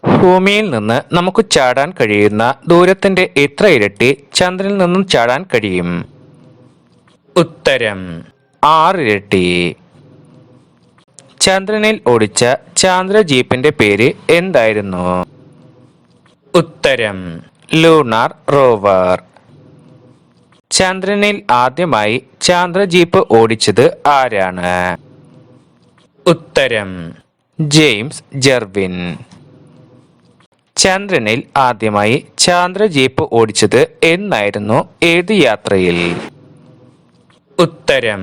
ഭൂമിയിൽ നിന്ന് നമുക്ക് ചാടാൻ കഴിയുന്ന ദൂരത്തിന്റെ എത്ര ഇരട്ടി ചന്ദ്രനിൽ നിന്നും ചാടാൻ കഴിയും? ഉത്തരം 6 ഇരട്ടി. ചന്ദ്രനിൽ ഓടിച്ച ചാന്ദ്ര ജീപ്പിന്റെ പേര് എന്തായിരുന്നു? ഉത്തരം ലൂണാർ റോവർ. ചന്ദ്രനിൽ ആദ്യമായി ചാന്ദ്ര ജീപ്പ് ഓടിച്ചത് ആരാണ്? ഉത്തരം ജെയിംസ് ജെർവിൻ. ചന്ദ്രനിൽ ആദ്യമായി ചാന്ദ്ര ജീപ്പ് ഓടിച്ചത് എന്നായിരുന്നു? ഏത് യാത്രയിൽ? ഉത്തരം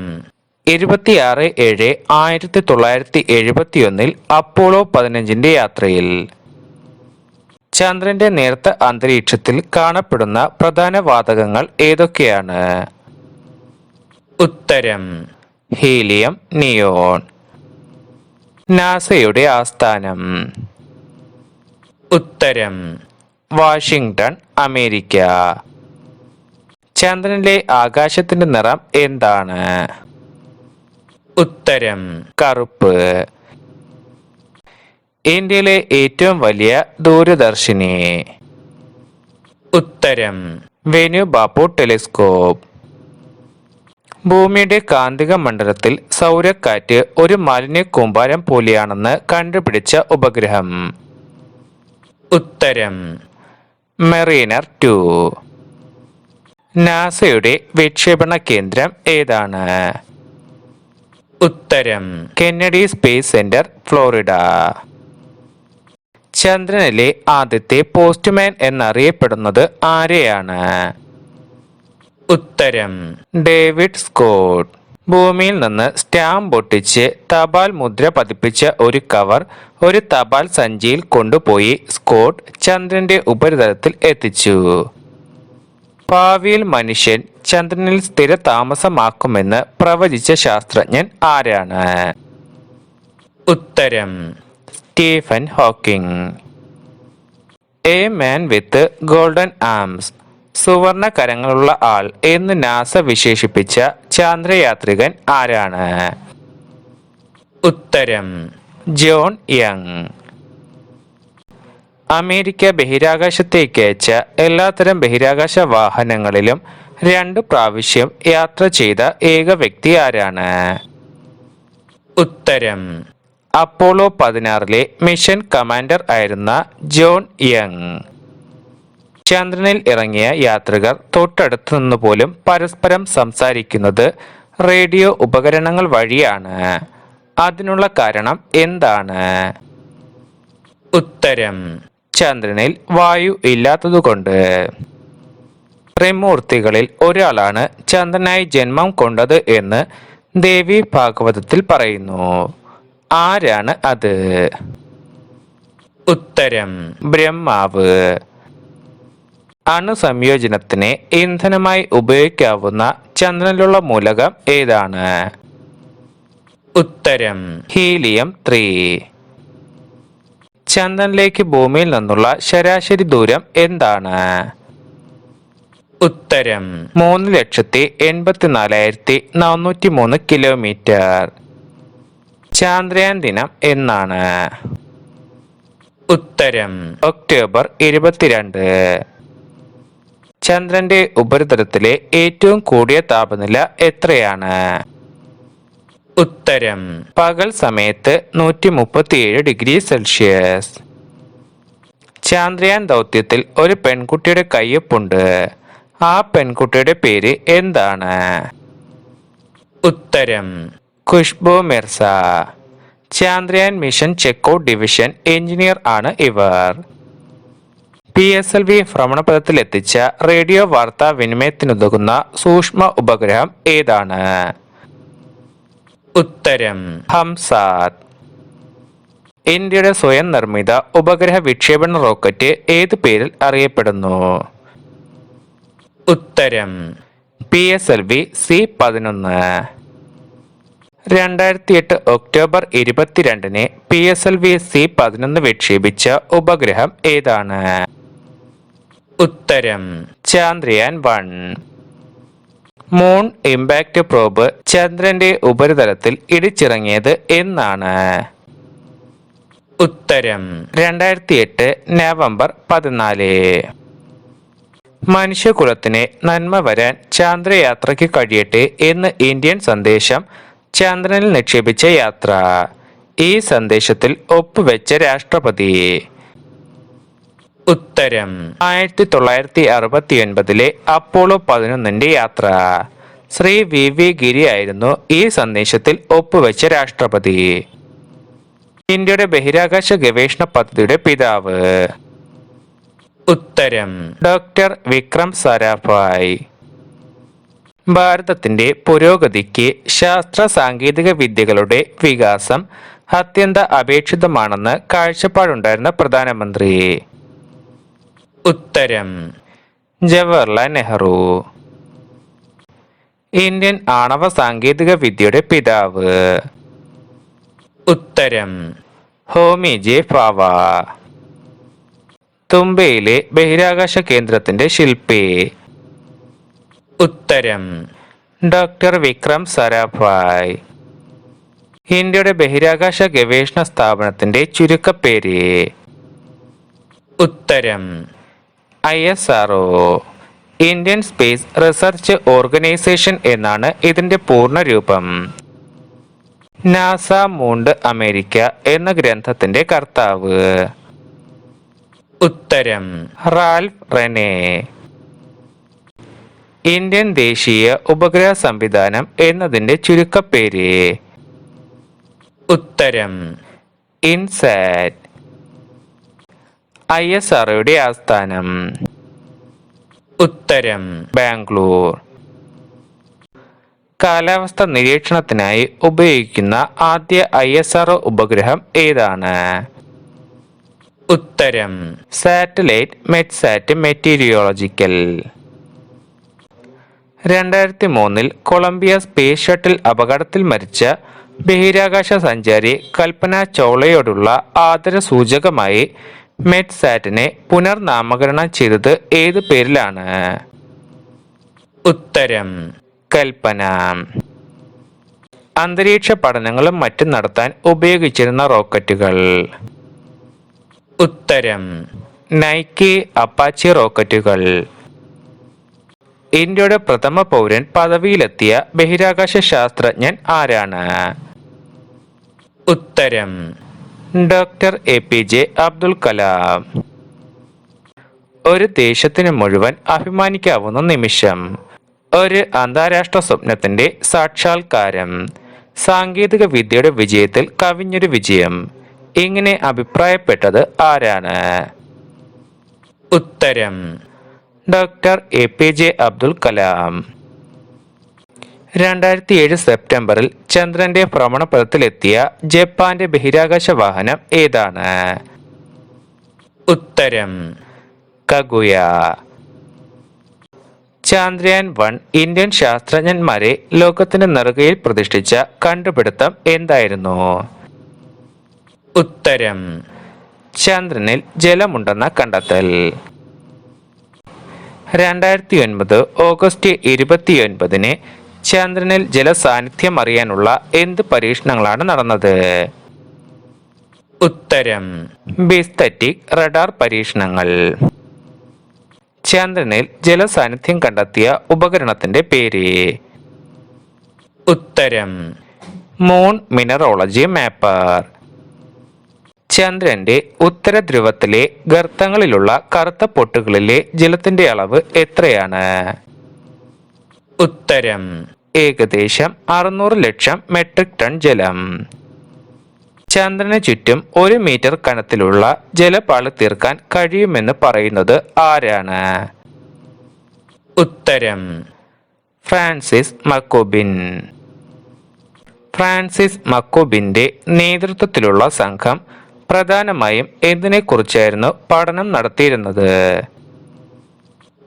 26/7/1971 അപ്പോളോ 15 യാത്രയിൽ. ചന്ദ്രന്റെ നേർത്ത അന്തരീക്ഷത്തിൽ കാണപ്പെടുന്ന പ്രധാന വാതകങ്ങൾ ഏതൊക്കെയാണ്? ഉത്തരം ഹീലിയം, നിയോൺ. നാസയുടെ ആസ്ഥാനം? ഉത്തരം വാഷിംഗ്ടൺ, അമേരിക്ക. ചന്ദ്രനിലെ ആകാശത്തിന്റെ നിറം എന്താണ്? ഉത്തരം കറുപ്പ്. ഇന്ത്യയിലെ ഏറ്റവും വലിയ ദൂരദർശിനി? ഉത്തരം വെനു ബാപ്പു ടെലിസ്കോപ്പ്. ഭൂമിയുടെ കാന്തിക മണ്ഡലത്തിൽ സൗരക്കാറ്റ് ഒരു മാലിന്യ കൂമ്പാരം പോലെയാണെന്ന് കണ്ടുപിടിച്ച ഉപഗ്രഹം? ഉത്തരം മെറീനർ 2. നാസയുടെ വിക്ഷേപണ കേന്ദ്രം ഏതാണ്? ഉത്തരം കെന്നഡി സ്പേസ് സെന്റർ, ഫ്ലോറിഡ. ചന്ദ്രനിലെ ആദ്യത്തെ പോസ്റ്റ്മാൻ എന്നറിയപ്പെടുന്നത് ആരെയാണ്? ഉത്തരം ഡേവിഡ് സ്കോട്ട്. ഭൂമിയിൽ നിന്ന് സ്റ്റാമ്പ് ഒട്ടിച്ച് തപാൽ മുദ്ര പതിപ്പിച്ച ഒരു കവർ ഒരു തപാൽ സഞ്ചിയിൽ കൊണ്ടുപോയി സ്കോട്ട് ചന്ദ്രന്റെ ഉപരിതലത്തിൽ എത്തിച്ചു. ഭാവിയിൽ മനുഷ്യൻ ചന്ദ്രനിൽ സ്ഥിര താമസമാക്കുമെന്ന് പ്രവചിച്ച ശാസ്ത്രജ്ഞൻ ആരാണ്? ഉത്തരം Stephen Hawking. A man with golden arms, സുവർണ കരങ്ങളുള്ള ആൾ എന്ന് നാസ വിശേഷിപ്പിച്ച ചാന്ദ്രയാത്രികൻ ആരാണ്? ഉത്തരം ജോൺ യങ്. അമേരിക്ക ബഹിരാകാശത്തേക്ക് അയച്ച എല്ലാത്തരം ബഹിരാകാശ വാഹനങ്ങളിലും 2 പ്രാവശ്യം യാത്ര ചെയ്ത ഏക വ്യക്തി ആരാണ്? ഉത്തരം അപ്പോളോ 16 മിഷൻ കമാൻഡർ ആയിരുന്ന ജോൺ യങ്. ചന്ദ്രനിൽ ഇറങ്ങിയ യാത്രികർ തൊട്ടടുത്തു നിന്ന് പോലും പരസ്പരം സംസാരിക്കുന്നത് റേഡിയോ ഉപകരണങ്ങൾ വഴിയാണ്. അതിനുള്ള കാരണം എന്താണ്? ഉത്തരം ചന്ദ്രനിൽ വായു ഇല്ലാത്തതുകൊണ്ട്. ത്രിമൂർത്തികളിൽ ഒരാളാണ് ചന്ദ്രനായി ജന്മം കൊണ്ടത് എന്ന് ദേവി ഭാഗവതത്തിൽ പറയുന്നു. ആരാണ് അത്? ഉത്തരം ബ്രഹ്മാവ്. അണുസംയോജനത്തിന് ഇന്ധനമായി ഉപയോഗിക്കാവുന്ന ചന്ദ്രനിലുള്ള മൂലകം ഏതാണ്? ഉത്തരം ഹീലിയം 3. ചന്ദ്രനിലേക്ക് ഭൂമിയിൽ നിന്നുള്ള ശരാശരി ദൂരം എന്താണ്? ഉത്തരം 3,84,403 കിലോമീറ്റർ. ചാന്ദ്രയാൻ ദിനം എന്നാണ്? ഉത്തരം ഒക്ടോബർ 22. ചന്ദ്രന്റെ ഉപരിതലത്തിലെ ഏറ്റവും കൂടിയ താപനില എത്രയാണ്? ഉത്തരം പകൽ സമയത്ത് 137 ഡിഗ്രി സെൽഷ്യസ്. ചാന്ദ്രയാൻ ദൗത്യത്തിൽ ഒരു പെൺകുട്ടിയുടെ കയ്യൊപ്പുണ്ട്. ആ പെൺകുട്ടിയുടെ പേര് എന്താണ്? ഉത്തരം Khushbu Mirza. Chandrayaan mission checkout division engineer ആണ് ഇവർ. PSLV ഭ്രമണപഥത്തിൽ എത്തിച്ച റേഡിയോ വാർത്താ വിനിമയത്തിനുതകുന്ന സൂക്ഷ്മ ഉപഗ്രഹം ഏതാണ്? ഉത്തരം ഹംസാത്ത്. ഇന്ത്യയുടെ സ്വയം നിർമ്മിത ഉപഗ്രഹ വിക്ഷേപണ റോക്കറ്റ് ഏത് പേരിൽ അറിയപ്പെടുന്നു? ഉത്തരം PSLV C-11. 2008 October 22 PSLV C-11 വിക്ഷേപിച്ച ഉപഗ്രഹം ഏതാണ്? ഉത്തരം ചാന്ദ്രയാൻ 1. മൂൺ ഇമ്പാക്ട് പ്രോബ് ചന്ദ്രന്റെ ഉപരിതലത്തിൽ ഇടിച്ചിറങ്ങിയത് എന്നാണ്? ഉത്തരം 2008 നവംബർ 14. മനുഷ്യകുലത്തിന് നന്മ വരാൻ ചാന്ദ്രയാത്രയ്ക്ക് കഴിയട്ടെ എന്ന് ഇന്ത്യൻ സന്ദേശം ചന്ദ്രനിൽ നിക്ഷേപിച്ച യാത്ര. ഈ സന്ദേശത്തിൽ ഒപ്പുവെച്ച രാഷ്ട്രപതി. ഉത്തരം 1969 അപ്പോളോ 11 യാത്ര. ശ്രീ വി ഗിരി ആയിരുന്നു ഈ സന്ദേശത്തിൽ ഒപ്പുവെച്ച രാഷ്ട്രപതി. ഇന്ത്യയുടെ ബഹിരാകാശ ഗവേഷണ പദ്ധതിയുടെ പിതാവ്. ഉത്തരം ഡോക്ടർ വിക്രം സാരാഭായ്. ഭാരതത്തിന്റെ പുരോഗതിക്ക് ശാസ്ത്ര സാങ്കേതിക വിദ്യകളുടെ വികാസം അത്യന്ത അപേക്ഷിതമാണെന്ന് കാഴ്ചപ്പാടുണ്ടായിരുന്ന പ്രധാനമന്ത്രി. ഉത്തരം ജവഹർലാൽ നെഹ്റു. ഇന്ത്യൻ ആണവ സാങ്കേതിക വിദ്യയുടെ പിതാവ്. ഉത്തരം ഹോമി ജെ ഭാവ. തുമ്പയിലെ ബഹിരാകാശ കേന്ദ്രത്തിന്റെ ശില്പി. ഉത്തരം ഡോക്ടർ വിക്രം സാരാഭായ്. ഇന്ത്യയുടെ ബഹിരാകാശ ഗവേഷണ സ്ഥാപനത്തിന്റെ ചുരുക്കപ്പേര്. ഉത്തരം ISRO. Indian space research organisation എന്നാണ് ഇതിന്റെ പൂർണ്ണരൂപം. നാസ മൂണ്ട് അമേരിക്ക എന്ന ഗ്രന്ഥത്തിന്റെ കർത്താവ്. ഉത്തരം റാൽഫ് റെനെ. ഇന്ത്യൻ ദേശീയ ഉപഗ്രഹ സംവിധാനം എന്നതിന്റെ ചുരുക്കപ്പേര്. ഉത്തരം ഇൻസാറ്റ്. ISROയുടെ ആസ്ഥാനം. ഉത്തരം ബാംഗ്ലൂർ. കാലാവസ്ഥ നിരീക്ഷണത്തിനായി ഉപയോഗിക്കുന്ന ആദ്യ ISRO ഉപഗ്രഹം ഏതാണ്? ഉത്തരം satellite Metsat meteorological. 2003 Colombia space shuttle അപകടത്തിൽ മരിച്ച ബഹിരാകാശ സഞ്ചാരി കൽപ്പന ചൗളയോടുള്ള ആദരസൂചകമായി മെറ്റ്സാറ്റിനെ പുനർനാമകരണം ചെയ്തത് ഏത് പേരിലാണ്? ഉത്തരം കൽപ്പന. അന്തരീക്ഷ പഠനങ്ങളും മറ്റും നടത്താൻ ഉപയോഗിച്ചിരുന്ന റോക്കറ്റുകൾ. ഉത്തരം നൈക്കി അപ്പാച്ചി റോക്കറ്റുകൾ. ഇന്ത്യയുടെ പ്രഥമ പൗരൻ പദവിയിലെത്തിയ ബഹിരാകാശ ശാസ്ത്രജ്ഞൻ ആരാണ്? ഉത്തരം ഡോക്ടർ APJ അബ്ദുൽ കലാം. ഒരു ദേശത്തിന് മുഴുവൻ അഭിമാനിക്കാവുന്ന നിമിഷം. ഒരു അന്താരാഷ്ട്ര സ്വപ്നത്തിന്റെ സാക്ഷാത്കാരം. സാങ്കേതിക വിദ്യയുടെ വിജയത്തിൽ കവിഞ്ഞൊരു വിജയം. ഇങ്ങനെ അഭിപ്രായപ്പെട്ടത് ആരാണ്? ഉത്തരം ഡോക്ടർ APJ അബ്ദുൽ കലാം. 2007 സെപ്റ്റംബറിൽ ചന്ദ്രന്റെ ഭ്രമണപഥത്തിലെത്തിയ ജപ്പാന്റെ ബഹിരാകാശ വാഹനം ഏതാണ്? ഉത്തരം കഗുയ. ചന്ദ്രയാൻ 1 ഇന്ത്യൻ ശാസ്ത്രജ്ഞന്മാരെ ലോകത്തിന്റെ നെറുകയിൽ പ്രതിഷ്ഠിച്ച കണ്ടുപിടുത്തം എന്തായിരുന്നു? ഉത്തരം ചന്ദ്രനിൽ ജലമുണ്ടെന്ന കണ്ടെത്തൽ. 2009 ഓഗസ്റ്റ് 29 ചന്ദ്രനിൽ ജലസാന്നിധ്യം അറിയാനുള്ള എന്ത് പരീക്ഷണങ്ങളാണ് നടന്നത്? ഉത്തരം ബിസ്തറ്റിക് റഡാർ പരീക്ഷണങ്ങൾ. ചന്ദ്രനിൽ ജലസാന്നിധ്യം കണ്ടെത്തിയ ഉപകരണത്തിന്റെ പേര്? ഉത്തരം മൂൺ മിനറോളജി മാപ്പർ. ചന്ദ്രന്റെ ഉത്തര ധ്രുവത്തിലെ ഗർത്തങ്ങളിലുള്ള കറുത്ത പൊട്ടുകളിലെ ജലത്തിന്റെ അളവ് എത്രയാണ്? ഉത്തരം ഏകദേശം 600 ലക്ഷം മെട്രിക് ടൺ ജലം. ചന്ദ്രന് ചുറ്റും 1 മീറ്റർ കനത്തിലുള്ള ജലപാളി തീർക്കാൻ കഴിയുമെന്ന് പറയുന്നത് ആരാണ്? ഉത്തരം ഫ്രാൻസിസ് മക്കോബിൻ. ഫ്രാൻസിസ് മക്കോബിന്റെ നേതൃത്വത്തിലുള്ള സംഘം പ്രധാനമായും എന്തിനെക്കുറിച്ചായിരുന്നു പഠനം നടത്തിയിരുന്നത്?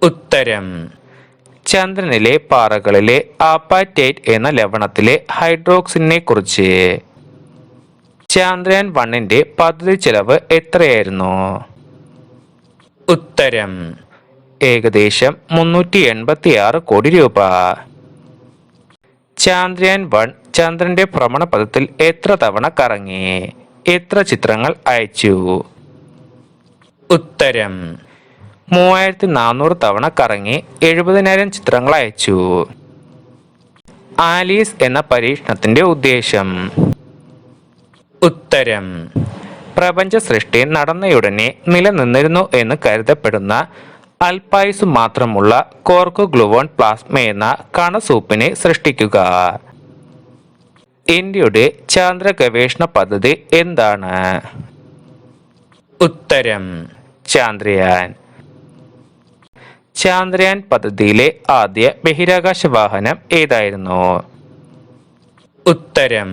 ഉത്തരം ചന്ദ്രനിലെ പാറകളിലെ ആപ്പാറ്റൈറ്റ് എന്ന ലവണത്തിലെ ഹൈഡ്രോക്സിനെ കുറിച്ച്. ചന്ദ്രയാൻ 1 പദ്ധതി ചെലവ് എത്രയായിരുന്നു? ഉത്തരം ഏകദേശം 386 കോടി രൂപ. ചന്ദ്രയാൻ 1 ചന്ദ്രന്റെ ഭ്രമണപഥത്തിൽ എത്ര തവണ കറങ്ങി? എത്ര ചിത്രങ്ങൾ അയച്ചു? ഉത്തരം 3400 തവണ കറങ്ങി 70,000 ചിത്രങ്ങൾ അയച്ചു. ആലീസ് എന്ന പരീക്ഷണത്തിന്റെ ഉദ്ദേശം? ഉത്തരം പ്രപഞ്ച സൃഷ്ടി നടന്നയുടനെ നിലനിന്നിരുന്നു എന്ന് കരുതപ്പെടുന്ന അല്പായുസ് മാത്രമുള്ള കോർക്ക് ഗ്ലൂവോൺ പ്ലാസ്മ എന്ന കണസൂപ്പിനെ സൃഷ്ടിക്കുക. ഇന്ത്യയുടെ ചാന്ദ്ര ഗവേഷണ പദ്ധതി എന്താണ്? ഉത്തരം ചാന്ദ്രയാൻ. ചാന്ദ്രയാൻ പദ്ധതിയിലെ ആദ്യ ബഹിരാകാശ വാഹനം ഏതായിരുന്നു? ഉത്തരം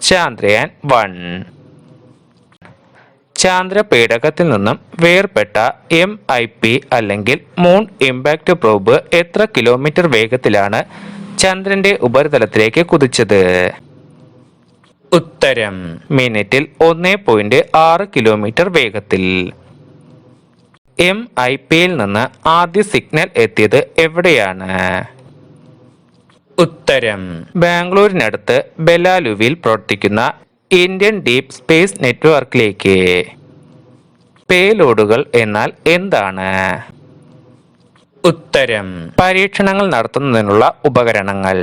ചാന്ദ്രയാൻ 1. ചാന്ദ്രപേടകത്തിൽ നിന്നും വേർപെട്ട MIP അല്ലെങ്കിൽ മൂൺ ഇമ്പാക്ട് പ്രോബ് എത്ര കിലോമീറ്റർ വേഗത്തിലാണ് ചന്ദ്രന്റെ ഉപരിതലത്തിലേക്ക് കുതിച്ചത്? ഉത്തരം മിനിറ്റിൽ 1.6 കിലോമീറ്റർ വേഗത്തിൽ. MIPയിൽ നിന്ന് ആദ്യ സിഗ്നൽ എത്തിയത് എവിടെയാണ്? ഉത്തരം ബാംഗ്ലൂരിനടുത്ത് ബെലാലുവിൽ പ്രവർത്തിക്കുന്ന ഇന്ത്യൻ ഡീപ് സ്പേസ് നെറ്റ്വർക്കിലേക്ക്. പേലോഡുകൾ എന്നാൽ എന്താണ്? ഉത്തരം പരീക്ഷണങ്ങൾ നടത്തുന്നതിനുള്ള ഉപകരണങ്ങൾ.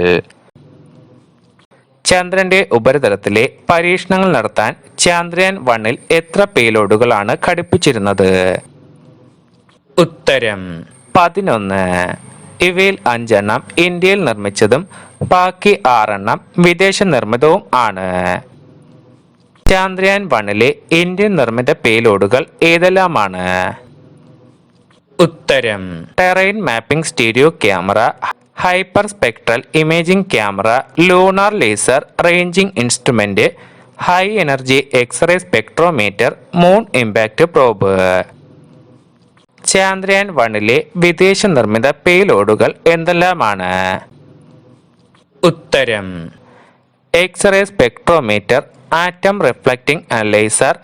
ചന്ദ്രന്റെ ഉപരിതലത്തിലെ പരീക്ഷണങ്ങൾ നടത്താൻ ചാന്ദ്രയാൻ 1ൽ എത്ര പേലോഡുകളാണ് ഘടിപ്പിച്ചിരുന്നത്? ഉത്തരം 11. ഇവയിൽ 5 എണ്ണം ഇന്ത്യയിൽ നിർമ്മിച്ചതും ബാക്കി 6 എണ്ണം വിദേശ നിർമ്മിതവും ആണ്. ചാന്ദ്രയാൻ 1ലെ ഇന്ത്യൻ നിർമ്മിത പേലോഡുകൾ ഏതെല്ലാമാണ്? ഉത്തരം terrain mapping stereo camera, hyper spectral imaging camera, lunar laser ranging instrument, high energy X ray spectrometer, moon impact probe. Chandrayaan 1ലെ വിദേശ നിർമ്മിത പേലോഡുകൾ എന്തെല്ലാമാണ്? ഉത്തരം X ray spectrometer, atom reflecting analyser,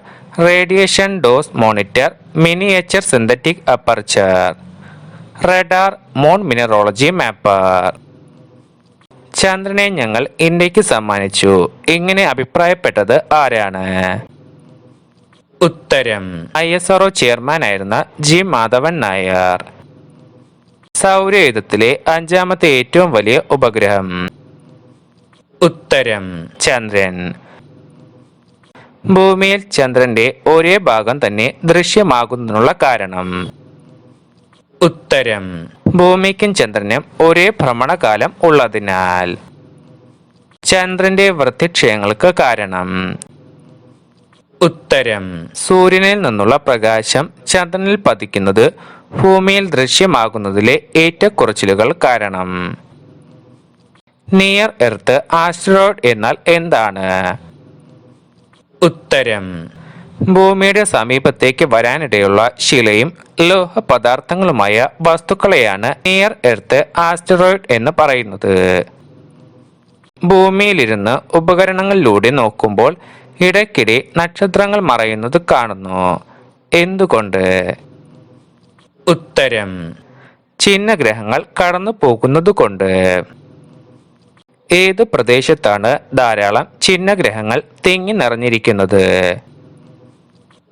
radiation dose monitor, miniature synthetic aperture, radar, moon mineralogy mapper. ചന്ദ്രനെ ഞങ്ങൾ ഇന്ത്യക്ക് സമ്മാനിച്ചു ഇങ്ങനെ അഭിപ്രായപ്പെട്ടത് ആരാണ്? ഉത്തരം ISRO ചെയർമാൻ ആയിരുന്ന G മാധവൻ നായർ. സൗരയൂഥത്തിലെ 5ാമത്തെ ഏറ്റവും വലിയ ഉപഗ്രഹം? ഉത്തരം ചന്ദ്രൻ. ഭൂമിയിൽ ചന്ദ്രന്റെ ഒരേ ഭാഗം തന്നെ ദൃശ്യമാകുന്നതിനുള്ള കാരണം? ഉത്തരം ഭൂമിക്കും ചന്ദ്രനും ഒരേ ഭ്രമണകാലം ഉള്ളതിനാൽ. ചന്ദ്രന്റെ വൃത്തിക്ഷയങ്ങൾക്ക് കാരണം? ഉത്തരം സൂര്യനിൽ നിന്നുള്ള പ്രകാശം ചന്ദ്രനിൽ പതിക്കുന്നത് ഭൂമിയിൽ ദൃശ്യമാകുന്നതിലെ ഏറ്റക്കുറച്ചിലുകൾ കാരണം. നിയർ എർത്ത് ആസ്റ്ററോയിഡ് എന്നാൽ എന്താണ്? ഉത്തരം ഭൂമിയുടെ സമീപത്തേക്ക് വരാനിടയുള്ള ശിലയും ലോഹ പദാർത്ഥങ്ങളുമായ വസ്തുക്കളെയാണ് നിയർ എർത്ത് ആസ്റ്ററോയിഡ് എന്ന് പറയുന്നത്. ഭൂമിയിലിരുന്ന് ഉപകരണങ്ങളിലൂടെ നോക്കുമ്പോൾ ഇടയ്ക്കിടെ നക്ഷത്രങ്ങൾ മറയുന്നത് കാണുന്നു. എന്തുകൊണ്ട്? ഉത്തരം ചിഹ്നഗ്രഹങ്ങൾ കടന്നു പോകുന്നത് കൊണ്ട്. ഏത് പ്രദേശത്താണ് ധാരാളം ചിഹ്നഗ്രഹങ്ങൾ തിങ്ങി നിറഞ്ഞിരിക്കുന്നത്?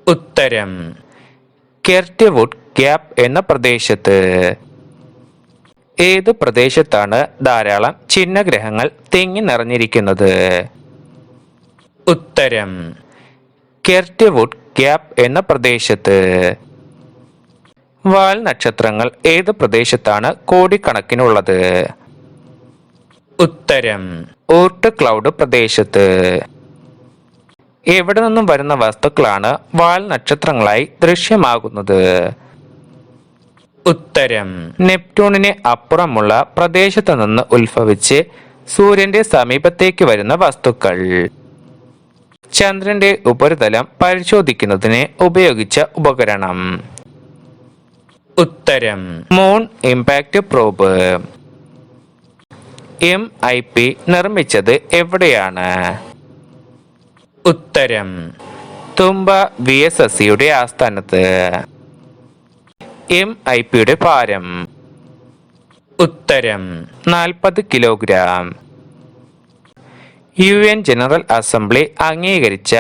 ഉത്തരം കെർട്ട്വുഡ് ഗ്യാപ്പ് എന്ന പ്രദേശത്ത്. ഏത് പ്രദേശത്താണ് ധാരാളം ചിഹ്നഗ്രഹങ്ങൾ തിങ്ങി നിറഞ്ഞിരിക്കുന്നത്? ഉത്തരം കെർട്ട്വുഡ് ഗ്യാപ്പ് എന്ന പ്രദേശത്ത്. വാൽ നക്ഷത്രങ്ങൾ ഏത് പ്രദേശത്താണ് കോടിക്കണക്കിനുള്ളത്? ഉത്തരം ഓർട്ട് ക്ലൗഡ് പ്രദേശത്ത്. എവിടെ നിന്നും വരുന്ന വസ്തുക്കളാണ് വാൽ നക്ഷത്രങ്ങളായി ദൃശ്യമാകുന്നത്? ഉത്തരം നെപ്റ്റ്യൂണിന് അപ്പുറമുള്ള പ്രദേശത്ത് നിന്ന് ഉത്ഭവിച്ച് സൂര്യന്റെ സമീപത്തേക്ക് വരുന്ന വസ്തുക്കൾ. ചന്ദ്രന്റെ ഉപരിതലം പരിശോധിക്കുന്നതിന് ഉപയോഗിച്ച ഉപകരണം? ഉത്തരം മൂൺ ഇമ്പാക്ട് പ്രോബ്. MIP നിർമ്മിച്ചത് എവിടെയാണ്? ഉത്തരം തുമ്പ VSSCയുടെ ആസ്ഥാനത്ത്. MIPയുടെ ഭാരം? ഉത്തരം 40 കിലോഗ്രാം. UN ജനറൽ അസംബ്ലി അംഗീകരിച്ച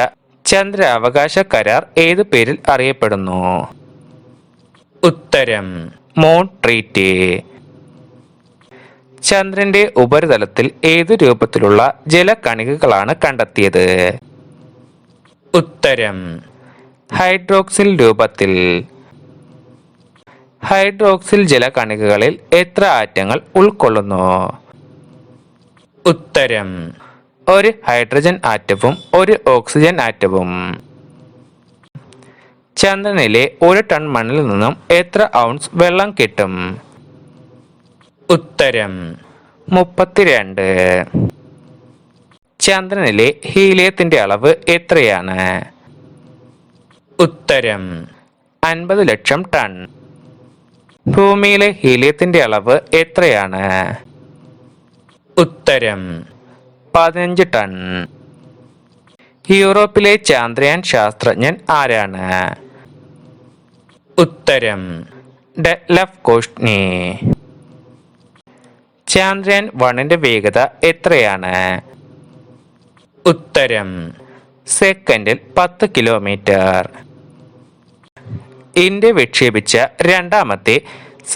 ചന്ദ്രാവകാശ കരാർ ഏതു പേരിൽ അറിയപ്പെടുന്നു? ഉത്തരം മൂൺ ട്രീറ്റി. ചന്ദ്രന്റെ ഉപരിതലത്തിൽ ഏതു രൂപത്തിലുള്ള ജലകണികകളാണ് കണ്ടെത്തിയത്? ഉത്തരം ഹൈഡ്രോക്സിൽ രൂപത്തിൽ. ഹൈഡ്രോക്സിൽ ജലകണികകളിൽ എത്ര ആറ്റങ്ങൾ ഉൾക്കൊള്ളുന്നു? ഉത്തരം ഒരു ഹൈഡ്രജൻ ആറ്റവും ഒരു ഓക്സിജൻ ആറ്റവും. ചന്ദ്രനിലെ 1 ടൺ മണ്ണിൽ നിന്നും എത്ര ഔൺസ് വെള്ളം കിട്ടും? ഉത്തരം 32. ചന്ദ്രനിലെ ഹീലിയത്തിന്റെ അളവ് എത്രയാണ്? ഉത്തരം 50 ലക്ഷം ടൺ. ഭൂമിയിലെ ഹീലിയത്തിന്റെ അളവ് എത്രയാണ്? ഉത്തരം 15 ടൺ. യൂറോപ്പിലെ ചാന്ദ്രയാൻ ശാസ്ത്രജ്ഞൻ ആരാണ്? ഉത്തരം ഡെറ്റ്ലഫ് കോഷ്ട്നി. ചാന്ദ്രയാൻ 1ന്റെ വേഗത എത്രയാണ്? ഉത്തരം സെക്കൻഡിൽ 10 കിലോമീറ്റർ. ഇന്ത്യ വിക്ഷേപിച്ച രണ്ടാമത്തെ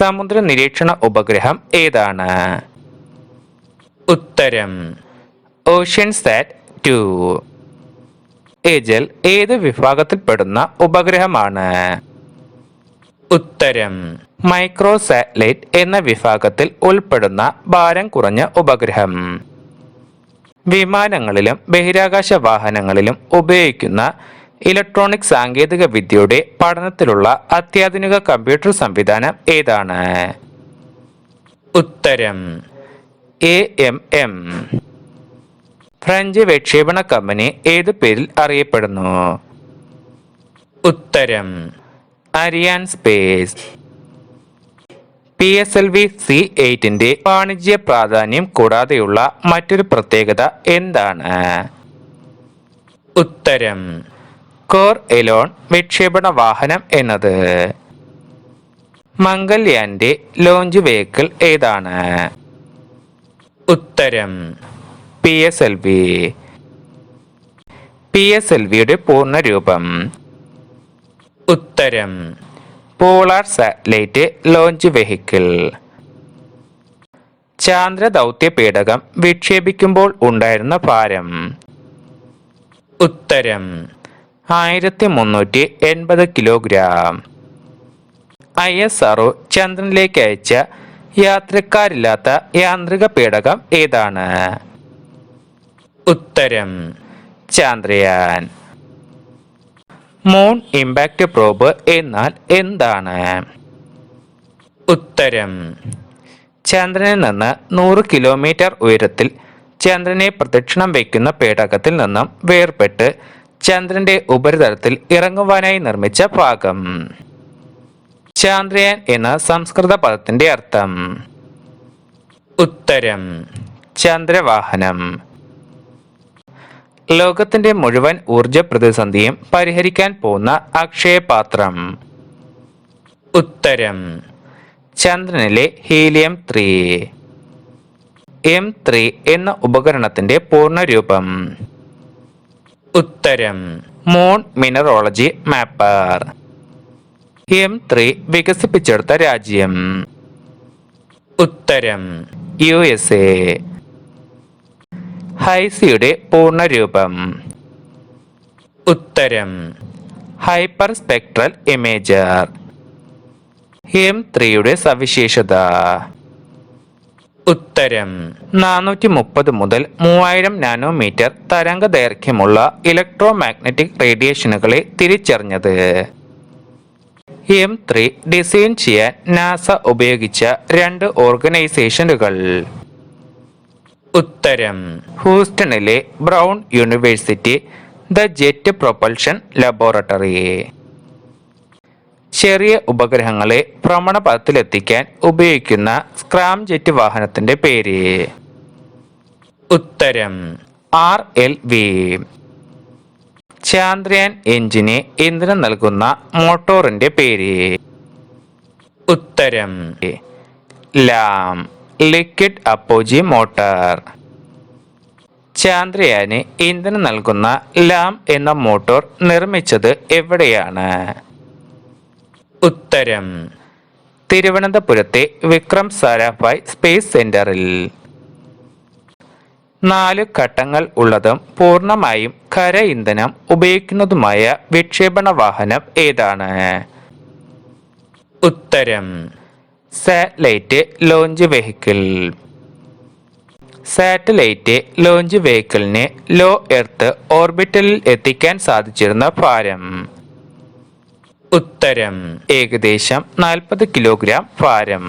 സമുദ്ര നിരീക്ഷണ ഉപഗ്രഹം ഏതാണ്? ഉത്തരം ഓഷ്യൻസാറ്റ് 2. എജൽ ഏത് വിഭാഗത്തിൽപ്പെടുന്ന ഉപഗ്രഹമാണ്? ഉത്തരം മൈക്രോ സാറ്റലൈറ്റ് എന്ന വിഭാഗത്തിൽ ഉൾപ്പെടുന്ന ഭാരം കുറഞ്ഞ ഉപഗ്രഹം. വിമാനങ്ങളിലും ബഹിരാകാശ വാഹനങ്ങളിലും ഉപയോഗിക്കുന്ന ഇലക്ട്രോണിക് സാങ്കേതിക വിദ്യയുടെ പഠനത്തിലുള്ള അത്യാധുനിക കമ്പ്യൂട്ടർ സംവിധാനം ഏതാണ്? ഉത്തരം AMM. ഫ്രഞ്ച് വിക്ഷേപണ കമ്പനി ഏതു പേരിൽ അറിയപ്പെടുന്നു? ഉത്തരം അരിയാൻ സ്പേസ്. PSLV C8ന്റെ വാണിജ്യ പ്രാധാന്യം കൂടാതെയുള്ള മറ്റൊരു പ്രത്യേകത എന്താണ്? ഉത്തരം കോർ എലോൺ വിക്ഷേപണ വാഹനം എന്നത്. മംഗൾയാന്റെ ലോഞ്ച് വെഹിക്കിൾ ഏതാണ്? ഉത്തരം PSLV. PSLVയുടെ പൂർണ്ണരൂപം? ഉത്തരം പോളാർ സാറ്റലൈറ്റ് ലോഞ്ച് വെഹിക്കിൾ. ചാന്ദ്ര ദൗത്യ പേടകം വിക്ഷേപിക്കുമ്പോൾ ഉണ്ടായിരുന്ന ഭാരം? ഉത്തരം 1380 കിലോഗ്രാം. ISRO ചന്ദ്രനിലേക്ക് അയച്ച യാത്രക്കാരില്ലാത്ത യാന്ത്രിക പേടകം ഏതാണ്? ഉത്തരം ചാന്ദ്രയാൻ. മൂൺ ഇമ്പാക്ട് പ്രോബ് എന്നാൽ എന്താണ്? ഉത്തരം ചന്ദ്രനിൽ നിന്ന് 100 കിലോമീറ്റർ ഉയരത്തിൽ ചന്ദ്രനെ പ്രദക്ഷിണം വയ്ക്കുന്ന പേടകത്തിൽ നിന്നും വേർപെട്ട് ചന്ദ്രന്റെ ഉപരിതലത്തിൽ ഇറങ്ങുവാനായി നിർമ്മിച്ച ഭാഗം. ചാന്ദ്രയാൻ എന്ന സംസ്കൃത പദത്തിന്റെ അർത്ഥം? ഉത്തരം ചന്ദ്രവാഹനം. ലോകത്തിന്റെ മുഴുവൻ ഊർജ പ്രതിസന്ധിയും പരിഹരിക്കാൻ പോകുന്ന അക്ഷയപാത്രം? ഉത്തരം ചന്ദ്രനിലെ ഹീലിയം 3. M3 എന്ന ഉപകരണത്തിന്റെ പൂർണ്ണരൂപം? ഉത്തരം മൂൺ മിനറോളജി മാപ്പർ. M3 വികസിപ്പിച്ചെടുത്ത രാജ്യം? ഉത്തരം USA. ഹൈസിയുടെ പൂർണ്ണരൂപം? ഉത്തരം ഹൈപ്പർ സ്പെക്ട്രൽ ഇമേജർ. M3യുടെ സവിശേഷത? ഉത്തരം 430 മുതൽ 3000 നാനോമീറ്റർ തരംഗ ദൈർഘ്യമുള്ള ഇലക്ട്രോ മാഗ്നറ്റിക് റേഡിയേഷനുകളെ തിരിച്ചറിഞ്ഞത്. M3 ഡിസൈൻ ചെയ്യാൻ നാസ ഉപയോഗിച്ച 2 ഓർഗനൈസേഷനുകൾ? ഉത്തരം ഹൂസ്റ്റണിലെ Brown university the jet propulsion laboratory. ചെറിയ ഉപഗ്രഹങ്ങളെ ഭ്രമണപഥത്തിലെത്തിക്കാൻ ഉപയോഗിക്കുന്ന സ്ക്രാം ജെറ്റ് വാഹനത്തിന്റെ പേര്? ഉത്തരം RLV. ചാന്ദ്രയാൻ എഞ്ചിന് ഇന്ധനം നൽകുന്ന മോട്ടോറിന്റെ പേര്? ഉത്തരം LAM ലിക്വിഡ് അപ്പോജി മോട്ടോർ. ചാന്ദ്രയാന് ഇന്ധനം നൽകുന്ന ലാം എന്ന മോട്ടോർ നിർമ്മിച്ചത് എവിടെയാണ്? ഉത്തരം തിരുവനന്തപുരത്തെ വിക്രം സാരാഭായ് സ്പേസ് സെന്ററിൽ. 4 ഘട്ടങ്ങൾ ഉള്ളതും പൂർണ്ണമായും ഖര ഇന്ധനം ഉപയോഗിക്കുന്നതുമായ വിക്ഷേപണ വാഹനം ഏതാണ്? ഉത്തരം satellite launch vehicle. Satellite launch വെഹിക്കിളിന് ലോ എർത്ത് ഓർബിറ്റലിൽ എത്തിക്കാൻ സാധിച്ചിരുന്ന ഭാരം? ഉത്തരം ഏകദേശം 40 കിലോഗ്രാം ഭാരം.